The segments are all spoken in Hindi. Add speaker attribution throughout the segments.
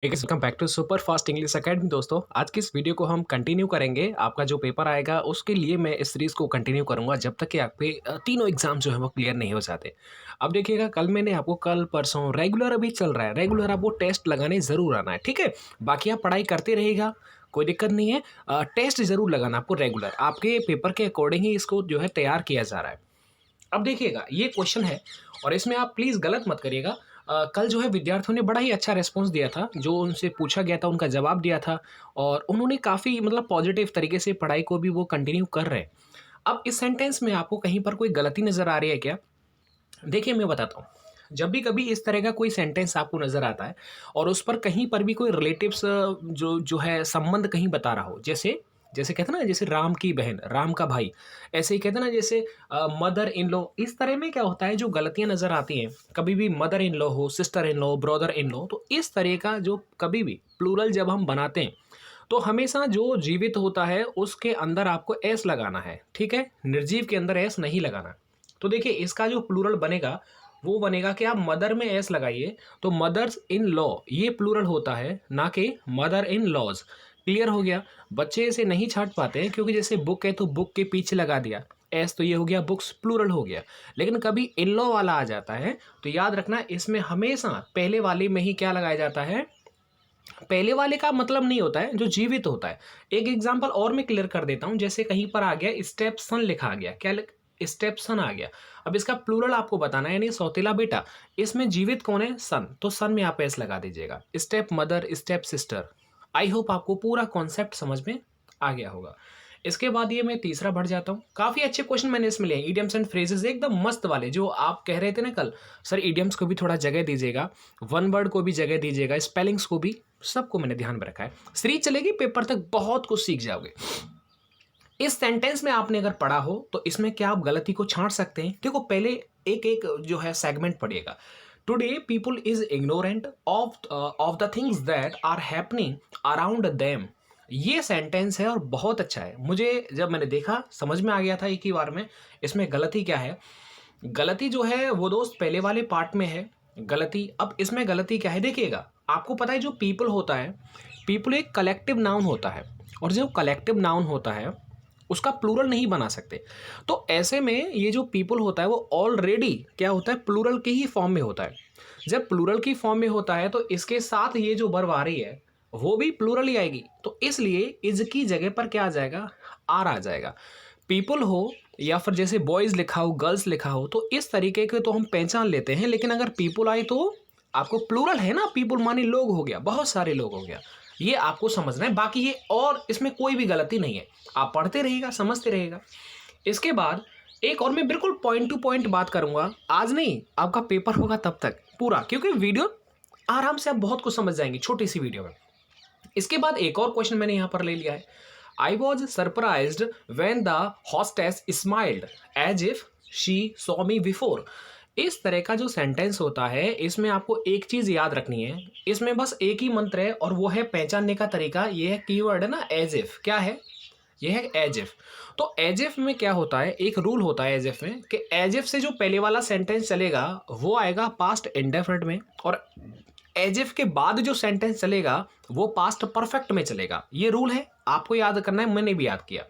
Speaker 1: Welcome back to super fast English academy. दोस्तों, आज की इस वीडियो को हम कंटिन्यू करेंगे। आपका जो पेपर आएगा उसके लिए मैं इस सीरीज़ को कंटिन्यू करूंगा जब तक कि आपके तीनों एग्जाम जो है वो क्लियर नहीं हो जाते। अब देखिएगा, कल परसों रेगुलर अभी चल रहा है, रेगुलर आपको टेस्ट लगाने ज़रूर आना है, ठीक है। बाकी आप पढ़ाई करते रहिएगा, कोई दिक्कत नहीं है। टेस्ट ज़रूर लगाना आपको रेगुलर, आपके पेपर के अकॉर्डिंग ही इसको जो है तैयार किया जा रहा है। अब देखिएगा, ये क्वेश्चन है और इसमें आप प्लीज़ गलत मत करिएगा। कल जो है विद्यार्थियों ने बड़ा ही अच्छा रिस्पॉन्स दिया था, जो उनसे पूछा गया था उनका जवाब दिया था और उन्होंने काफ़ी मतलब पॉजिटिव तरीके से पढ़ाई को भी वो कंटिन्यू कर रहे हैं। अब इस सेंटेंस में आपको कहीं पर कोई गलती नज़र आ रही है क्या? देखिए, मैं बताता हूँ। जब भी कभी इस तरह का कोई सेंटेंस आपको नज़र आता है और उस पर कहीं पर भी कोई रिलेटिव्स जो जो है संबंध कहीं बता रहा हो, जैसे जैसे कहते हैं ना, जैसे राम की बहन, राम का भाई, ऐसे ही कहते हैं ना, जैसे मदर इन लॉ, इस तरह में क्या होता है, जो गलतियाँ नज़र आती हैं, कभी भी मदर इन लॉ हो, sister in law, brother in law, तो इस तरह का जो कभी भी प्लूरल जब हम बनाते हैं, तो हमेशा जो जीवित होता है उसके अंदर आपको एस लगाना है, ठीक है? निर्जीव के अंदर एस नहीं लगाना। तो देखिए, इसका जो प्लूरल बनेगा वो बनेगा कि आप मदर में एस लगाइए, तो मदर्स इन लॉ ये प्लूरल होता है, ना कि मदर इन लॉज। क्लियर हो गया? बच्चे इसे नहीं छाट पाते हैं, क्योंकि जैसे बुक है तो बुक के पीछे लगा दिया एस, तो ये हो गया बुक्स, प्लूरल हो गया। लेकिन कभी इन लॉ वाला आ जाता है तो याद रखना, इसमें हमेशा पहले वाले में ही क्या लगाया जाता है, पहले वाले का मतलब नहीं होता है जो जीवित होता है। एक एग्जांपल और मैं क्लियर कर देता हूं, जैसे कहीं पर आ गया स्टेप सन, लिखा आ गया, स्टेप सन आ गया। अब इसका प्लूरल आपको बताना है, यानी सौतेला बेटा, इसमें जीवित कौन है? सन, तो सन में आप एस लगा दीजिएगा। Step mother, step sister. I hope आपको पूरा कॉन्सेप्ट समझ में आ गया होगा। इसके बाद ये मैं तीसरा बढ़ जाता हूँ। काफ़ी अच्छे क्वेश्चन मैंने इसमें लिए, इडियम्स एंड फ्रेजेस एकदम मस्त वाले, जो आप कह रहे थे ना कल, सर इडियम्स को भी थोड़ा जगह दीजिएगा, वन वर्ड को भी जगह दीजिएगा, स्पेलिंग्स को भी, सबको मैंने ध्यान में रखा है। सीरीज चलेगी, पेपर तक बहुत कुछ सीख जाओगे। इस सेंटेंस में आपने अगर पढ़ा हो तो इसमें क्या आप गलती को छांट सकते हैं? देखो, पहले एक एक जो है सेगमेंट पढ़िएगा। Today people is ignorant of the things that are happening around them. ये सेंटेंस है और बहुत अच्छा है। मुझे जब मैंने देखा समझ में आ गया था एक ही बार में इसमें गलती क्या है। गलती जो है वो दोस्त पहले वाले पार्ट में है गलती। अब इसमें गलती क्या है, देखिएगा। आपको पता है जो पीपल होता है, पीपल एक कलेक्टिव नाउन होता है, और जो कलेक्टिव नाउन होता है उसका प्लूरल नहीं बना सकते। तो ऐसे में ये जो पीपल होता है वो ऑलरेडी क्या होता है, प्लूरल के ही फॉर्म में होता है। जब प्लूरल की फॉर्म में होता है तो इसके साथ ये जो वर्ब आ रही है वो भी प्लूरल ही आएगी, तो इसलिए इज की जगह पर क्या आ जाएगा, आर आ जाएगा। पीपल हो या फिर जैसे बॉयज लिखा हो, गर्ल्स लिखा हो, तो इस तरीके के तो हम पहचान लेते हैं। लेकिन अगर पीपल आए तो आपको प्लूरल है ना, पीपल माने लोग हो गया, बहुत सारे लोग हो गया, ये आपको समझना है। बाकी ये और इसमें कोई भी गलती नहीं है, आप पढ़ते रहिएगा, समझते रहिएगा। इसके बाद एक और मैं बिल्कुल पॉइंट टू पॉइंट बात करूंगा, आज नहीं, आपका पेपर होगा तब तक पूरा, क्योंकि वीडियो आराम से आप बहुत कुछ समझ जाएंगे छोटी सी वीडियो में। इसके बाद एक और क्वेश्चन मैंने यहां पर ले लिया है। I was surprised when the hostess smiled as if she saw me before. इस तरह का जो सेंटेंस होता है, इसमें आपको एक चीज याद रखनी है, इसमें बस एक ही मंत्र है और वो है पहचानने का तरीका। ये है कीवर्ड है ना, एज इफ। क्या है? ये है एज इफ। तो एज इफ में क्या होता है, एक रूल होता है एज इफ में, कि एज इफ से जो पहले वाला सेंटेंस चलेगा वो आएगा पास्ट इंडेफिनिट में, और एज इफ के बाद जो सेंटेंस चलेगा वो पास्ट परफेक्ट में चलेगा। ये रूल है, आपको याद करना है, मैंने भी याद किया।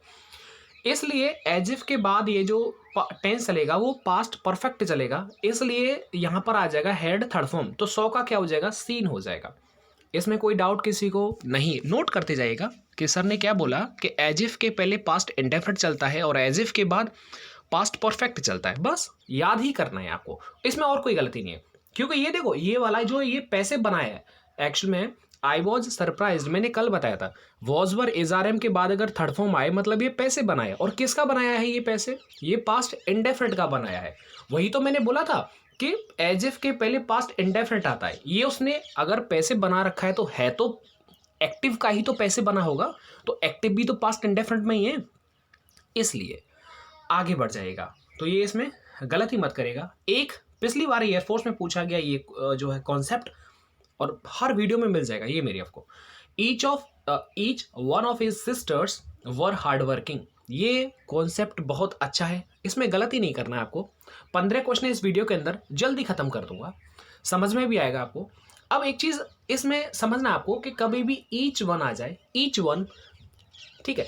Speaker 1: इसलिए एज इफ के बाद ये जो टेंस चलेगा वो पास्ट परफेक्ट चलेगा, इसलिए यहां पर आ जाएगा हेड थर्ड फॉर्म, तो 100 का क्या हो जाएगा, सीन हो जाएगा। इसमें कोई डाउट किसी को नहीं? नोट करते जाइएगा कि सर ने क्या बोला, कि एज इफ के पहले पास्ट इंडेफिनिट चलता है और एज इफ के बाद पास्ट परफेक्ट चलता है। बस याद ही करना है आपको, इसमें और कोई गलती नहीं है। क्योंकि ये देखो, ये वाला जो ये पैसे बनाया है, एक्चुअल में आई वॉज सरप्राइज मैंने कल बताया था, वॉज वर एजारएम के बाद अगर थर्ड फॉर्म आए मतलब ये पैसे बनाया। और किसका बनाया है ये पैसे? ये पास्ट इंडेफिनिट का बनाया है। वही तो मैंने बोला था कि एज इफ के पहले पास्ट इंडेफिनिट आता है। ये उसने अगर पैसे बना रखा है तो एक्टिव का ही तो पैसे बना होगा, तो एक्टिव भी तो पास्ट इंडेफिनिट में ही है, इसलिए आगे बढ़ जाएगा। तो ये इसमें गलती मत करेगा। एक पिछली बार एयरफोर्स में पूछा गया ये जो है कॉन्सेप्ट, और हर वीडियो में मिल जाएगा ये मेरी आपको। Each one of his sisters were hard working. ये कॉन्सेप्ट बहुत अच्छा है, इसमें गलती नहीं करना है आपको। 15 क्वेश्चन इस वीडियो के अंदर जल्दी खत्म कर दूंगा, समझ में भी आएगा आपको। अब एक चीज इसमें समझना आपको कि कभी भी ईच वन आ जाए, ईच वन, ठीक है,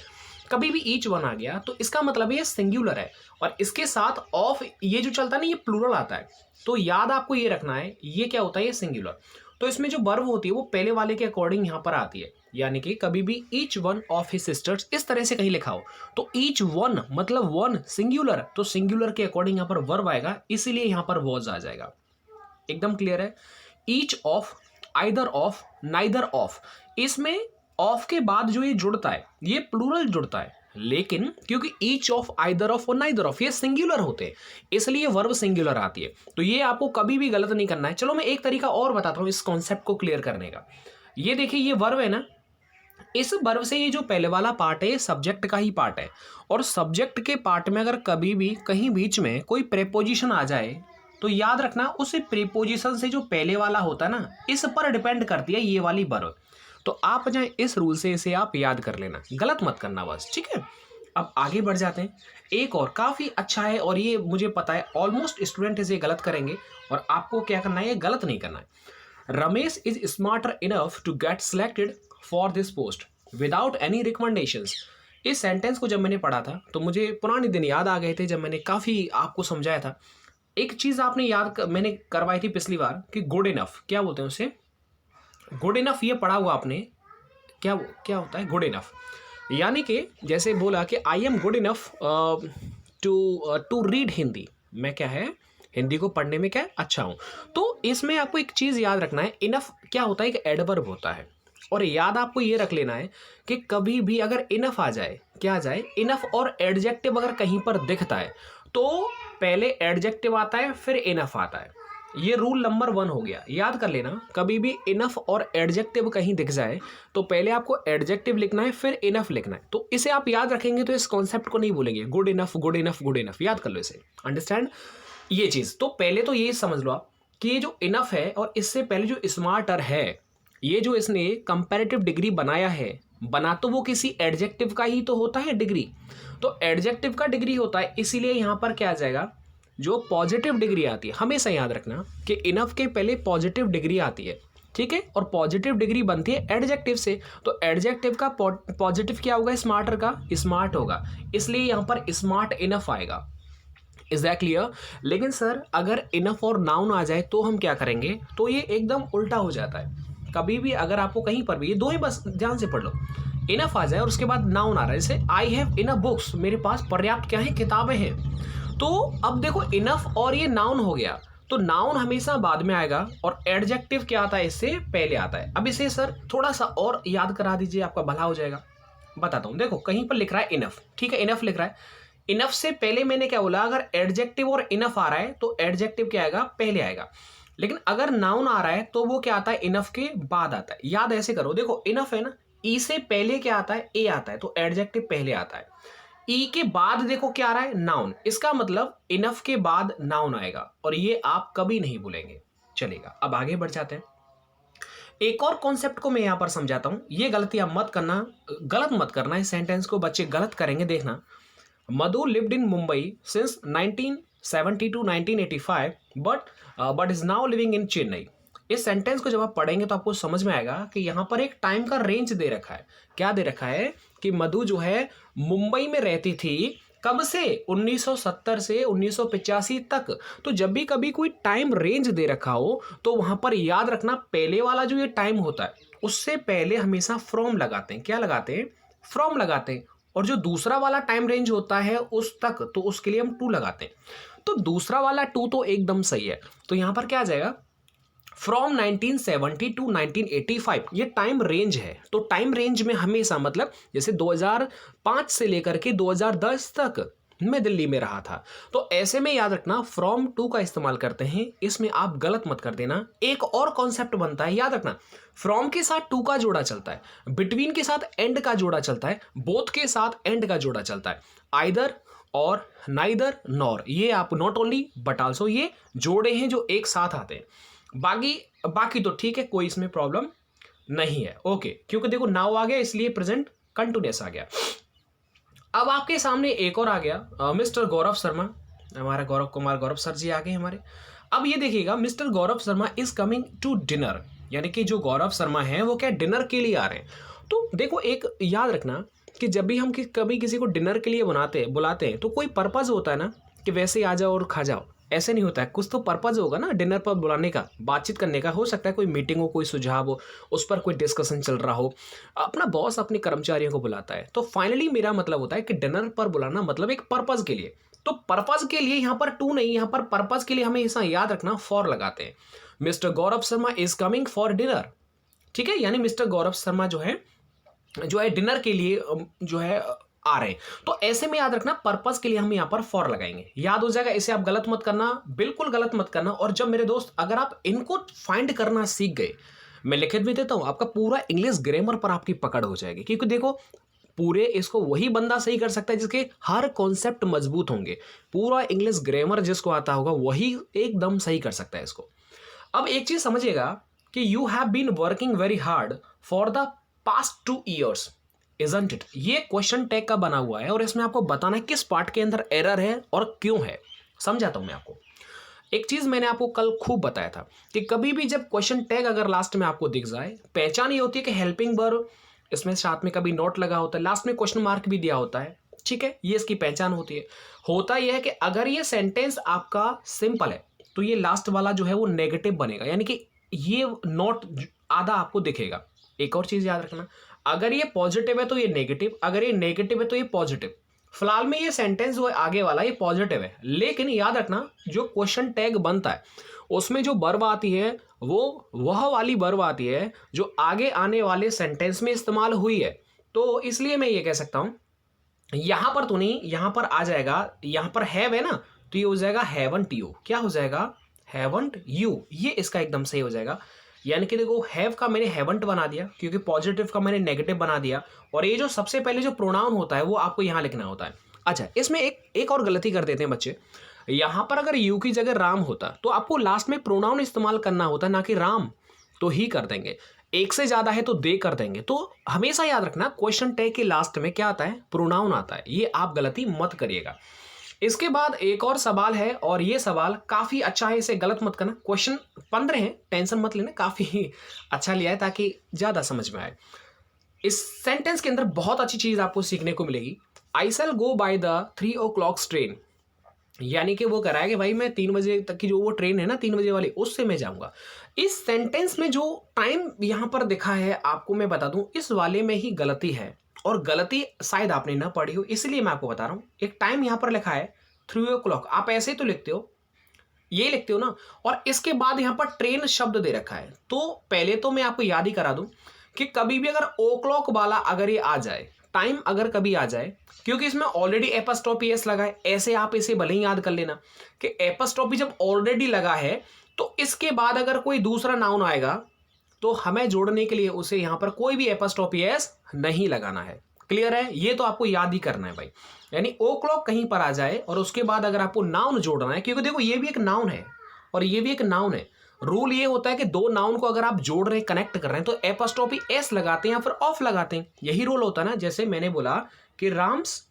Speaker 1: कभी भी ईच वन आ गया तो इसका मतलब ये सिंगुलर है, और इसके साथ ऑफ ये जो चलता है ना, ये प्लूरल आता है। तो याद आपको ये रखना है, ये क्या होता है, ये सिंगुलर। तो इसमें जो वर्ब होती है वो पहले वाले के अकॉर्डिंग यहाँ पर आती है, यानी कि कभी भी each one of his sisters इस तरह से कहीं लिखा हो तो ईच वन मतलब वन सिंगुलर, तो सिंगुलर के अकॉर्डिंग यहाँ पर वर्ब आएगा, इसीलिए यहाँ पर वॉज आ जाएगा। एकदम क्लियर है। Each of, either of, neither of, इसमें ऑफ के बाद जो ये जुड़ता है ये प्लूरल जुड़ता है, लेकिन क्योंकि ईच ऑफ, आइदर ऑफ और नाइदर ऑफ ये सिंगुलर होते हैं, इसलिए वर्ब सिंगुलर आती है। तो ये आपको कभी भी गलत नहीं करना है। चलो मैं एक तरीका और बताता हूं इस कॉन्सेप्ट को क्लियर करने का। ये देखिए, ये वर्ब है ना, इस वर्ब से ये जो पहले वाला पार्ट है सब्जेक्ट का ही पार्ट है, और सब्जेक्ट के पार्ट में अगर कभी भी कहीं बीच में कोई प्रेपोजिशन आ जाए तो याद रखना उस प्रीपोजिशन से जो पहले वाला होता है ना, इस पर डिपेंड करती है ये वाली वर्ब। तो आप जाए इस रूल से इसे आप याद कर लेना, गलत मत करना बस, ठीक है। अब आगे बढ़ जाते हैं। एक और काफ़ी अच्छा है, और ये मुझे पता है ऑलमोस्ट स्टूडेंट इसे गलत करेंगे, और आपको क्या करना है, ये गलत नहीं करना है। Ramesh is smarter enough to get selected for this post without any recommendations. इस सेंटेंस को जब मैंने पढ़ा था तो मुझे पुराने दिन याद आ गए थे, जब मैंने काफ़ी आपको समझाया था। एक चीज आपने मैंने करवाई थी पिछली बार कि गुड इनफ, क्या बोलते हैं उसे, गुड इनफ, ये पढ़ा हुआ आपने, क्या क्या होता है गुड इनफ, यानी कि जैसे बोला कि I am good enough to read Hindi, मैं क्या है, हिंदी को पढ़ने में क्या अच्छा हूँ। तो इसमें आपको एक चीज़ याद रखना है, इनफ क्या होता है, एक एडवर्ब होता है, और याद आपको ये रख लेना है कि कभी भी अगर इनफ आ जाए, क्या आ जाए, इनफ और एडजेक्टिव अगर कहीं पर दिखता है तो पहले एडजेक्टिव आता है फिर इनफ आता है। ये रूल नंबर 1 हो गया, याद कर लेना। कभी भी इनफ और एडजेक्टिव कहीं दिख जाए तो पहले आपको एडजेक्टिव लिखना है फिर इनफ लिखना है। तो इसे आप याद रखेंगे तो इस कॉन्सेप्ट को नहीं भूलेंगे, good enough, good enough, good enough, याद कर लो इसे, अंडरस्टैंड ये चीज़। तो पहले तो ये समझ लो आप कि ये जो इनफ है और इससे पहले जो स्मार्टर है, ये जो इसने कंपैरेटिव डिग्री बनाया है, बना तो वो किसी एडजेक्टिव का ही तो होता है डिग्री, तो एडजेक्टिव का डिग्री होता है, इसीलिए यहाँ पर क्या आ जाएगा, जो पॉजिटिव डिग्री आती है, हमेशा याद रखना कि इनफ के पहले पॉजिटिव डिग्री आती है, ठीक है, और पॉजिटिव डिग्री बनती है एडजेक्टिव से, तो एडजेक्टिव का पॉजिटिव क्या होगा, स्मार्टर का स्मार्ट होगा, इसलिए यहाँ पर स्मार्ट इनफ आएगा। Is that clear? लेकिन सर अगर इनफ और नाउन आ जाए तो हम क्या करेंगे, तो ये एकदम उल्टा हो जाता है। कभी भी अगर आपको कहीं पर भी, ये दो ही बस ध्यान से पढ़ लो, इनफ आ जाए और उसके बाद नाउन आ रहा है, जैसे आई हैव इनफ बुक्स, मेरे पास पर्याप्त क्या है, किताबें हैं। तो अब देखो इनफ और ये नाउन हो गया, तो नाउन हमेशा बाद में आएगा और एडजेक्टिव क्या आता है, इससे पहले आता है। अब इसे सर थोड़ा सा और याद करा दीजिए, आपका भला हो जाएगा। बताता हूँ, देखो कहीं पर लिख रहा है इनफ, ठीक है, इनफ लिख रहा है, इनफ से पहले मैंने क्या बोला, अगर एडजेक्टिव और इनफ आ रहा है तो एडजेक्टिव क्या आएगा, पहले आएगा। लेकिन अगर नाउन आ रहा है तो वो क्या आता है, इनफ के बाद आता है। याद ऐसे करो, देखो इनफ है ना, ई से पहले क्या आता है, ए आता है, तो एडजेक्टिव पहले आता है। ई के बाद देखो क्या आ रहा है, नाउन, इसका मतलब इनफ के बाद नाउन आएगा, और ये आप कभी नहीं भूलेंगे। चलेगा, अब आगे बढ़ जाते हैं। एक और कॉन्सेप्ट को मैं यहां पर समझाता हूं, ये गलतियां मत करना, गलत मत करना, इस सेंटेंस को बच्चे गलत करेंगे, देखना। Madhu lived in Mumbai since 1970 to 1985 but is now living in Chennai. इस सेंटेंस को जब आप पढ़ेंगे तो आपको समझ में आएगा कि यहाँ पर एक टाइम का रेंज दे रखा है। क्या दे रखा है कि मधु जो है मुंबई में रहती थी, कब से, 1970 से 1985 तक। तो जब भी कभी कोई टाइम रेंज दे रखा हो तो वहां पर याद रखना, पहले वाला जो ये टाइम होता है उससे पहले हमेशा फ्रॉम लगाते हैं। क्या लगाते हैं, फ्रॉम लगाते हैं। और जो दूसरा वाला टाइम रेंज होता है उस तक, तो उसके लिए हम टू लगाते हैं। तो दूसरा वाला टू तो एकदम सही है। तो यहां पर क्या आ जाएगा, फ्रॉम 1970 टू 1985, ये टाइम रेंज है। तो टाइम रेंज में हमेशा मतलब जैसे 2005 से लेकर के 2010 तक मैं दिल्ली में रहा था, तो ऐसे में याद रखना फ्रॉम टू का इस्तेमाल करते हैं, इसमें आप गलत मत कर देना। एक और कॉन्सेप्ट बनता है, याद रखना, फ्रॉम के साथ टू का जोड़ा चलता है, बिटवीन के साथ एंड का जोड़ा चलता है, बोथ के साथ एंड का जोड़ा चलता है, आइदर और, नाइदर, नॉर, ये आप नॉट ओनली बट आल्सो, ये जोड़े हैं जो एक साथ आते हैं। बाकी तो ठीक है, कोई इसमें प्रॉब्लम नहीं है, ओके, क्योंकि देखो नाउ आ गया इसलिए प्रेजेंट कंटिन्यूअस आ गया। अब आपके सामने एक और आ गया, मिस्टर गौरव शर्मा, हमारा गौरव कुमार गौरव सर जी आ गए हमारे। अब ये देखिएगा, mister Gaurav Sharma is coming to dinner, यानी कि जो गौरव शर्मा हैं वो क्या डिनर के लिए आ रहे हैं। तो देखो एक याद रखना कि जब भी हम कभी किसी को डिनर के लिए बुलाते हैं तो कोई पर्पज़ होता है ना, कि वैसे ही आ जाओ और खा जाओ, ऐसे नहीं होता है। कुछ तो पर्पज़ होगा ना डिनर पर बुलाने का, बातचीत करने का। हो सकता है कोई मीटिंग हो, कोई सुझाव हो, उस पर कोई डिस्कशन चल रहा हो। अपना बॉस अपने कर्मचारियों को बुलाता है, तो फाइनली मेरा मतलब होता है कि डिनर पर बुलाना मतलब एक पर्पज़ के लिए। तो पर्पज़ के लिए यहाँ पर टू नहीं, यहाँ पर पर्पज़ के लिए हमें ऐसा याद रखना फॉर लगाते हैं। Mister Gaurav Sharma is coming for dinner, ठीक है, यानी मिस्टर गौरव शर्मा जो है डिनर के लिए जो है आ रहे हैं। तो ऐसे में याद रखना पर्पस के लिए हम यहाँ पर फॉर लगाएंगे, याद हो जाएगा। इसे आप गलत मत करना, बिल्कुल गलत मत करना। और जब मेरे दोस्त अगर आप इनको फाइंड करना सीख गए, मैं लिखित भी देता हूं, आपका पूरा इंग्लिश ग्रामर पर आपकी पकड़ हो जाएगी। क्योंकि देखो पूरे इसको वही बंदा सही कर सकता है जिसके हर कॉन्सेप्ट मजबूत होंगे। पूरा इंग्लिश ग्रामर जिसको आता होगा वही एकदम सही कर सकता है इसको। अब एक चीज समझिएगा कि you have been working very hard for the past 2 years, isn't it. ये क्वेश्चन टैग का बना हुआ है और इसमें आपको बताना है किस पार्ट के अंदर एरर है और क्यों है। समझाता हूं मैं आपको। एक चीज मैंने आपको कल खूब बताया था कि कभी भी जब क्वेश्चन टैग अगर लास्ट में आपको दिख जाए, पहचान ये होती है कि हेल्पिंग वर्ब, इसमें साथ में कभी नोट लगा होता है, लास्ट में क्वेश्चन मार्क भी दिया होता है, ठीक है, ये इसकी पहचान होती है। होता यह है कि अगर ये सेंटेंस आपका सिंपल है तो ये लास्ट वाला जो है वो नेगेटिव बनेगा, यानी कि ये नोट आधा आपको दिखेगा। एक और चीज याद रखना, अगर ये पॉजिटिव है तो ये नेगेटिव, अगर ये नेगेटिव है तो ये पॉजिटिव। फिलहाल में ये सेंटेंस जो है आगे वाला ये पॉजिटिव है, लेकिन याद रखना जो क्वेश्चन टैग बनता है उसमें जो वर्ब आती है वो वह वाली वर्ब आती है जो आगे आने वाले सेंटेंस में इस्तेमाल हुई है। तो इसलिए मैं ये कह सकता हूं यहां पर तो नहीं, यहां पर आ जाएगा, यहां पर हैव है ना, तो ये हो जाएगा हैवंट यू। क्या हो जाएगा? Haven't you. ये इसका एकदम सही हो जाएगा। यानी कि देखो हैव का मैंने हैवंट बना दिया क्योंकि पॉजिटिव का मैंने नेगेटिव बना दिया, और ये जो सबसे पहले जो प्रोनाउन होता है वो आपको यहां लिखना होता है। अच्छा, इसमें एक और गलती कर देते हैं बच्चे। यहां पर अगर यू की जगह राम होता तो आपको लास्ट में प्रोनाउन इस्तेमाल करना होता, ना कि राम, तो ही कर देंगे। एक से ज्यादा है तो दे कर देंगे। तो हमेशा याद रखना क्वेश्चन टैग के लास्ट में क्या आता है? प्रोनाउन आता है। ये आप गलती मत करिएगा। इसके बाद एक और सवाल है और ये सवाल काफी अच्छा है, इसे गलत मत करना। क्वेश्चन 15 है, टेंशन मत लेना, काफी अच्छा लिया है ताकि ज्यादा समझ में आए। इस सेंटेंस के अंदर बहुत अच्छी चीज आपको सीखने को मिलेगी। आई शैल गो बाय द 3 o'clock ट्रेन, यानी कि वो कह रहा है कि भाई मैं 3 बजे तक की जो वो ट्रेन है ना 3 बजे वाली, उससे मैं जाऊंगा। इस सेंटेंस में जो टाइम यहां पर दिखा है आपको मैं बता दूं, इस वाले में ही गलती है, और गलती शायद आपने ना पढ़ी हो इसलिए मैं आपको बता रहा हूं। एक टाइम यहां पर लिखा है 3 o'clock, आप ऐसे तो लिखते हो, ये लिखते हो ना, और इसके बाद यहां पर ट्रेन शब्द दे रखा है। तो पहले तो मैं आपको याद ही करा दूं कि कभी भी अगर ओ क्लॉक वाला अगर ये आ जाए, टाइम अगर कभी आ जाए, क्योंकि इसमें ऑलरेडी एपस्ट्रॉफी एस लगा है, ऐसे आप इसे भले ही याद कर लेना कि एपस्ट्रॉफी जब ऑलरेडी लगा है तो इसके बाद अगर कोई दूसरा नाउन आएगा तो हमें जोड़ने के लिए उसे यहां पर कोई भी एपस्ट्रॉफी एस नहीं लगाना है। क्लियर है? ये तो आपको याद ही करना है भाई। यानी ओ क्लॉक कहीं पर आ जाए और उसके बाद अगर आपको नाउन जोड़ना है, क्योंकि देखो ये भी एक नाउन है और ये भी एक नाउन है। रूल ये होता है कि दो नाउन को अगर आप जोड़ रहे हैं, कनेक्ट कर रहे हैं, तो एपस्ट्रॉफी एस लगाते हैं या फिर ऑफ लगाते हैं। यही रूल होता है ना। जैसे मैंने बोला कि राम्स,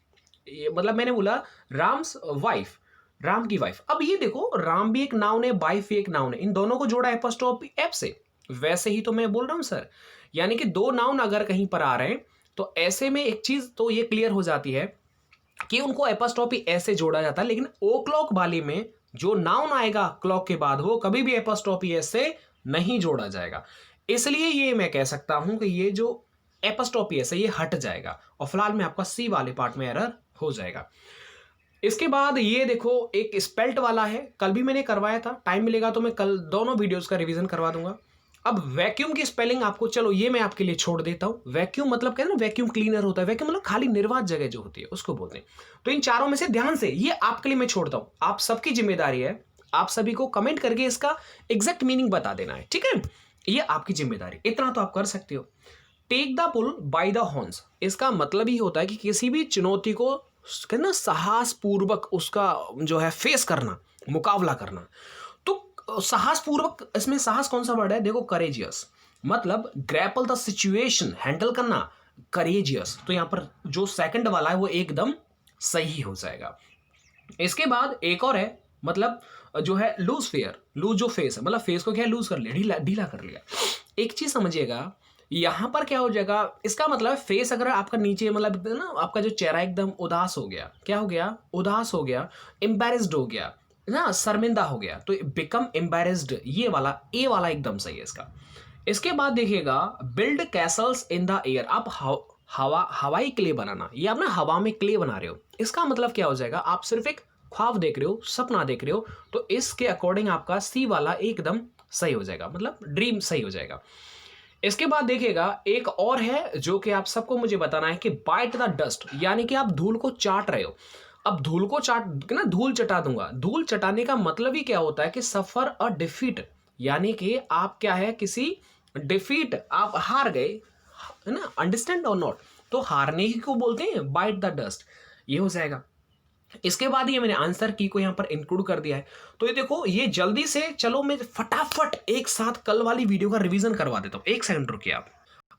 Speaker 1: मतलब मैंने बोला राम्स वाइफ, राम की वाइफ। अब ये देखो राम भी एक नाउन है, वाइफ भी एक नाउन है, इन दोनों को जोड़ा एपस्ट्रॉफी एफ से। वैसे ही तो मैं बोल रहा हूं सर, यानी कि दो नाउन अगर कहीं पर आ रहे हैं तो ऐसे में एक चीज तो ये क्लियर हो जाती है कि उनको एपस्ट्रॉफी एस से जोड़ा जाता है, लेकिन ओ क्लॉक वाले में जो नाउन आएगा क्लॉक के बाद वो कभी भी एपस्ट्रॉफी एस से नहीं जोड़ा जाएगा। इसलिए ये मैं कह सकता हूं कि ये जो एपस्ट्रॉफी एस है ये हट जाएगा और फिलहाल में आपका सी वाले पार्ट में एरर हो जाएगा। इसके बाद ये देखो एक स्पेल्ट वाला है, कल भी मैंने करवाया था, टाइम मिलेगा तो मैं कल दोनों वीडियोस का रिवीजन करवा दूंगा। अब वैक्यूम की स्पेलिंग आपको, चलो ये मैं आपके लिए छोड़ देता हूं। वैक्यूम मतलब कहते हैं ना, वैक्यूम क्लीनर होता है, वैक्यूम मतलब खाली निर्वात जगह जो होती है उसको बोलते हैं। तो इन चारों में से ध्यान से, ये आपके लिए मैं छोड़ता हूं, आप सबकी जिम्मेदारी है, आप सभी को कमेंट करके इसका एग्जैक्ट मीनिंग बता देना है, ठीक है? ये आपकी जिम्मेदारी, इतना तो आप कर सकते हो। Take the bull by the horns, इसका मतलब ही होता है कि किसी भी चुनौती को कहना साहस पूर्वक उसका जो है फेस करना, मुकाबला करना। तो साहस पूर्वक, इसमें साहस कौन सा वर्ड है? देखो करेजियस, मतलब ग्रैपल द सिचुएशन, हैंडल करना, करेजियस। तो यहां पर जो सेकंड वाला है वो एकदम सही हो जाएगा। इसके बाद एक और है, मतलब जो है लूज फेयर, लूज जो फेस है, मतलब फेस को क्या लूज कर लिया, ढीला ढीला कर लिया। एक चीज़ समझिएगा, यहाँ पर क्या हो जाएगा, इसका मतलब फेस अगर आपका नीचे मतलब ना आपका जो चेहरा एकदम उदास हो गया, क्या हो गया, उदास हो गया, एम्बेरेस्ड हो गया ना, शर्मिंदा हो गया, तो बिकम एम्बेरेस्ड, ये वाला ए वाला एकदम सही है इसका। इसके बाद देखिएगा, build Castle's in the air, आप हवाई क्ले बनाना, ये आप ना हवा में क्ले बना रहे हो, इसका मतलब क्या हो जाएगा, आप सिर्फ एक ख्वाब देख रहे हो, सपना देख रहे हो, तो इसके अकॉर्डिंग आपका सी वाला एकदम सही हो जाएगा, मतलब ड्रीम सही हो जाएगा। इसके बाद देखिएगा, एक और है जो कि आप सबको मुझे बताना है कि बाइट द डस्ट, यानी कि आप धूल को चाट रहे हो। अब धूल को चाट ना, धूल चटा दूंगा, धूल चटाने का मतलब ही क्या होता है कि सफर अ डिफीट, यानी कि आप क्या है, किसी डिफीट, आप हार गए, है ना, अंडरस्टैंड और नॉट, तो हारने ही को बोलते हैं बाइट द डस्ट, ये हो जाएगा। इसके बाद ये मैंने आंसर की को यहाँ पर इंक्लूड कर दिया है। तो ये देखो, ये जल्दी से चलो मैं फटाफट एक साथ कल वाली वीडियो का रिवीजन करवा देता हूँ, एक सेकंड रुकिए आप।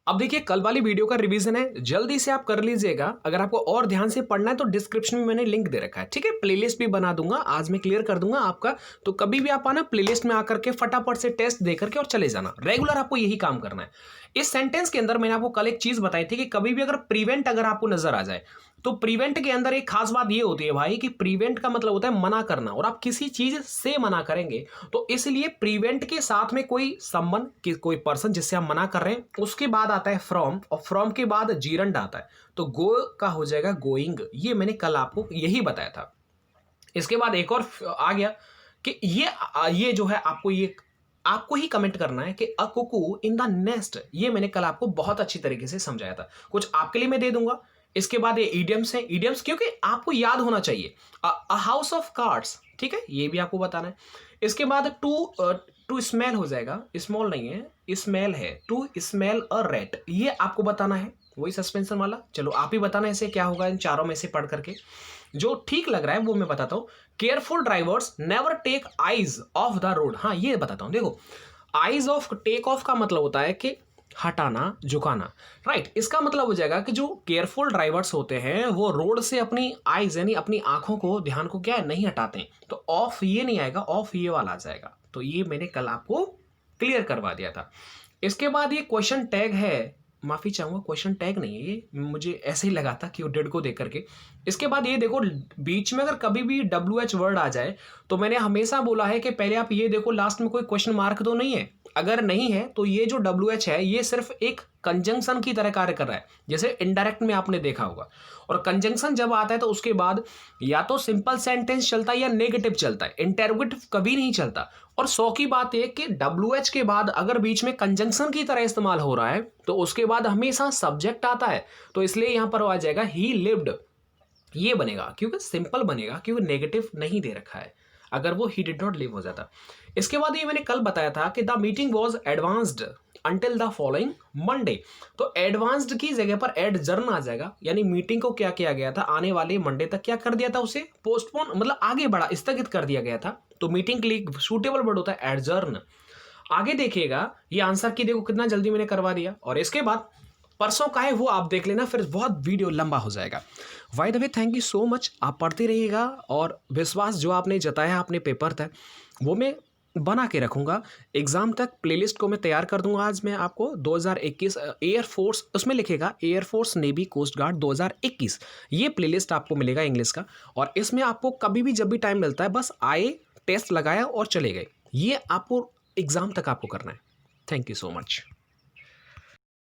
Speaker 1: अब देखिए, कल वाली वीडियो का रिवीजन है, जल्दी से आप कर लीजिएगा। अगर आपको और ध्यान से पढ़ना है तो डिस्क्रिप्शन में मैंने लिंक दे रखा है, ठीक है, प्लेलिस्ट भी बना दूंगा, आज मैं क्लियर कर दूंगा आपका। तो कभी भी आप आना प्लेलिस्ट में आकर के फटाफट से टेस्ट दे करके और चले जाना, रेगुलर आपको यही काम करना है। इस सेंटेंस के अंदर मैंने आपको कल एक चीज बताई थी कि कभी भी अगर प्रिवेंट अगर आपको नजर आ जाए, तो प्रिवेंट के अंदर एक खास बात ये होती है भाई कि प्रिवेंट का मतलब होता है मना करना, और आप किसी चीज से मना करेंगे, तो इसलिए प्रिवेंट के साथ में कोई संबंध, कोई पर्सन जिससे आप मना कर रहे हैं, उसके बाद आता है फ्रॉम, और फ्रॉम के बाद जीरंड आता है, तो गो का हो जाएगा गोइंग। ये मैंने कल आपको यही बताया था। इसके बाद एक और आ गया कि ये जो है आपको ये आपको ही कमेंट करना है कि अ कुकू इन द नेस्ट, ये मैंने कल आपको बहुत अच्छी तरीके से समझाया था, कुछ आपके लिए मैं दे दूंगा। इसके बाद ये इडियम्स हैं, इडियम्स क्योंकि आपको याद होना चाहिए। अ हाउस ऑफ कार्ड्स, ठीक है, ये भी आपको बताना है। इसके बाद टू स्मेल हो जाएगा, स्मॉल नहीं है, स्मेल है, टू स्मेल अ रेट, ये आपको बताना है, वही सस्पेंशन वाला। चलो आप ही बताना ऐसे क्या होगा इन चारों में से पढ़ करके, जो ठीक लग रहा है वो मैं बताता हूँ। Careful drivers never take eyes off the road, हाँ ये बताता हूँ। देखो, आइज ऑफ, टेक ऑफ का मतलब होता है कि हटाना, झुकाना, राइट। इसका मतलब हो जाएगा कि जो केयरफुल ड्राइवर्स होते हैं वो रोड से अपनी आइज यानी अपनी आंखों को, ध्यान को क्या है, नहीं हटाते हैं, तो ऑफ ये नहीं आएगा, ऑफ ये वाला आ जाएगा। तो ये मैंने कल आपको क्लियर करवा दिया था। इसके बाद ये क्वेश्चन टैग है, माफी चाहूंगा, क्वेश्चन टैग नहीं है ये, मुझे ऐसे ही लगा था कि वो डेड को देख करके। इसके बाद ये देखो, बीच में अगर कभी भी WH वर्ड आ जाए, तो मैंने हमेशा बोला है कि पहले आप ये देखो लास्ट में कोई क्वेश्चन मार्क तो नहीं है, अगर नहीं है तो ये जो WH है ये सिर्फ एक कंजंक्शन की तरह कार्य कर रहा है, जैसे इनडायरेक्ट में आपने देखा होगा। और कंजंक्शन जब आता है तो उसके बाद या तो सिंपल सेंटेंस चलता है या नेगेटिव चलता है, इंटरोगेटिव कभी नहीं चलता। और 100 की बात है कि WH के बाद अगर बीच में कंजंक्शन की तरह इस्तेमाल हो रहा है तो उसके बाद हमेशा सब्जेक्ट आता है, तो इसलिए यहां पर आ जाएगा ही लिव्ड, ये बनेगा क्योंकि सिंपल बनेगा, क्योंकि नेगेटिव नहीं दे रखा है, अगर वो ही डिड नॉट लिव हो जाता। इसके बाद ये मैंने कल बताया था कि the meeting was advanced until the following Monday, तो एडवांस्ड की जगह पर एडजर्न आ जाएगा, यानी मीटिंग को क्या किया गया था, आने वाले मंडे तक क्या कर दिया था, उसे पोस्टपोन, मतलब आगे बढ़ा, स्थगित कर दिया गया था। तो मीटिंग के लिए सूटेबल वर्ड होता है एडजर्न। आगे देखिएगा, ये आंसर की देखो कितना जल्दी मैंने करवा दिया। और इसके बाद परसों का है वो आप देख लेना, फिर बहुत वीडियो लंबा हो जाएगा। By the way thank you so much, आप पढ़ते रहिएगा, और विश्वास जो आपने जताया अपने पेपर तक वो मैं बना के रखूँगा, एग्ज़ाम तक प्लेलिस्ट को मैं तैयार कर दूंगा। आज मैं आपको 2021 एयरफोर्स, उसमें लिखेगा एयरफोर्स नेवी कोस्ट गार्ड 2021, ये प्लेलिस्ट आपको मिलेगा इंग्लिश का। और इसमें आपको कभी भी जब भी टाइम मिलता है बस आए, टेस्ट लगाया और चले गए, ये आपको एग्ज़ाम तक आपको करना है। Thank you so much.